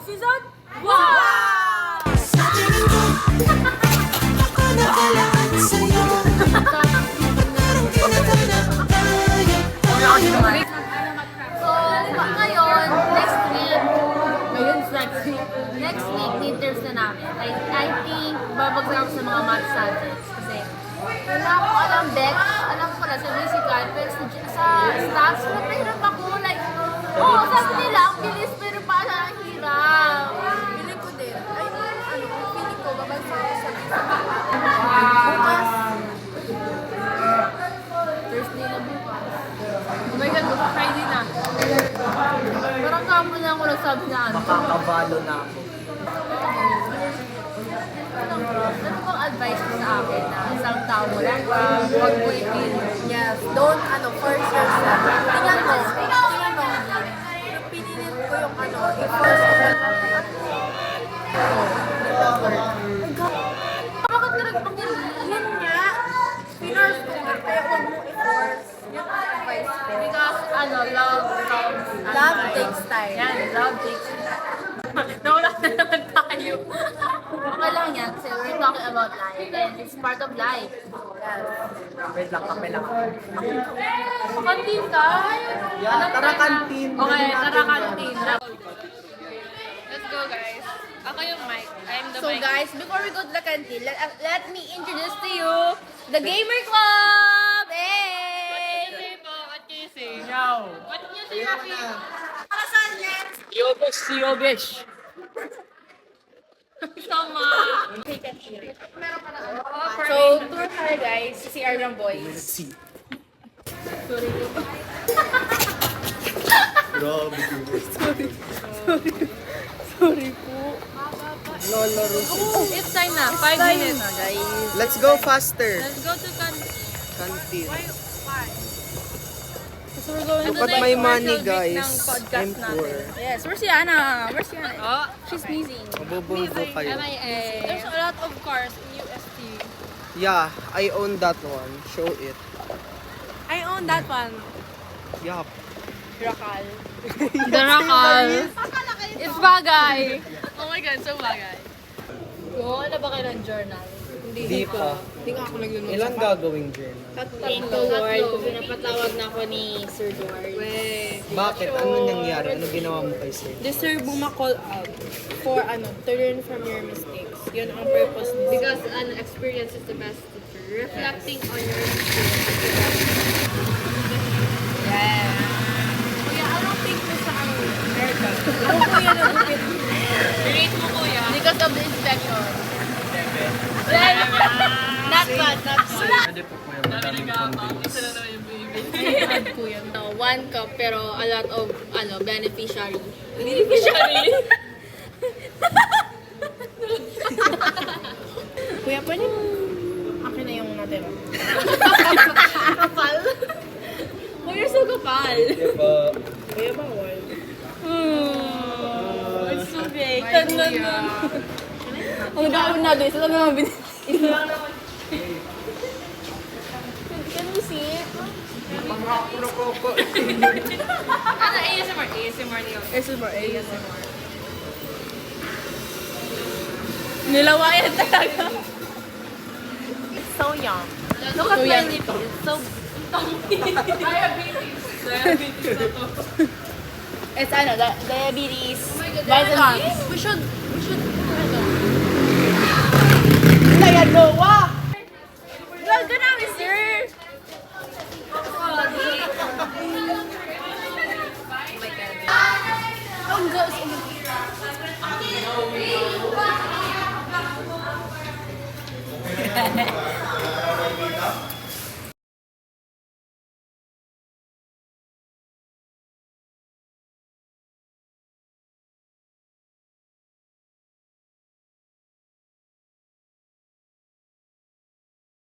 Season 1! Sa tingin ko, ako nakalaan sa'yo. Parang tinatanap tayo. So, ngayon, next week, midterms na namin. I think, babagsak ako sa mga math subjects. Kasi, wala akong alam, Bex. Alam ko na sa musical, pero sa stats, mahirap ako. Like, sabi nila, ang bilis, pero paano ang hirap. Feeling ko din. Ay, feeling ko, babagsak ako sa bukas. Thursday na bukas. Oh my God, Friday na. Parang kamo na ako nagsabi na ano. Makakabalo na ako. Ano bang advice mo sa akin na isang tao mo lang? Huwag mo ipin. Yes, don't, force yourself. Tingnan mo. Pinilit ko yung i-force ko lang. Bakit ka nagpangyan? Yun nga. Pinorse ko nga, kaya huwag mo i-force. Yun ang advice ko. Because, love comes. Love takes time. Yan, love takes time. Nawala na naman tayo. Okay lang yan, kasi we're talking about life. And it's part of life. Wait lang, kape lang. Kantin ka? Yeah, tara kantin. Okay, tara kantin. Let's go, guys. Ako yung mic. I'm the So mic. guys, before we go to the canteen, let me introduce to you the Gamer Club! Hey! Kasi po, at kasi. Yow! What you say, Rafi? Yobish! Sama. So, tour tayo guys, si Arlang Boys. Grabe. Lolo Rusi. It's time na. 5 minutes. Let's go faster. Let's go to Canteen. So we're going Look at my money, guys. I'm poor. Yes, where's si Ana? Where's si Ana? Oh, She's sneezing. Mabubunggo kayo. MIA. There's a lot of cars in UST. Yeah, I own that one. Show it. I own that one. Yup. Rakal. The Rakal. It's bagay. Oh my God, so bagay. Oo, na ba kayo ng journal? Di pa. Ilan gagawing journal? Thank you, Lord, kung pinapatawag na ako ni Sir George. Bakit? Ano nangyari? Ano ginawa mo kay sir? Deserve mo ma-call out for to learn from your mistakes. Yun ang purpose niya. Because an experience is the best teacher. Reflecting on your mistakes is the best teacher. Yeah. Kuya, anong take mo sa haircut? Ako kuya na gupit. Rate mo, kuya. Because of the inspection. Not bad, not bad. Pwede po po yung madaming condiments. Kuya. No, 1 cup pero a lot of beneficiary. Kuya, pwede mo akin na yung natira. Kapal. Oh, you're so kapal. Diba? Kuya, bawal. It's so big. Ang dami na doon. Ito lang naman bin... Can we see it? Ano, ASMR? ASMR niyo. ASMR. Nilawayan talaga. It's so young. Look at my lips. It's so... It's diabetes. Vitamins. We should, Kaya Noah!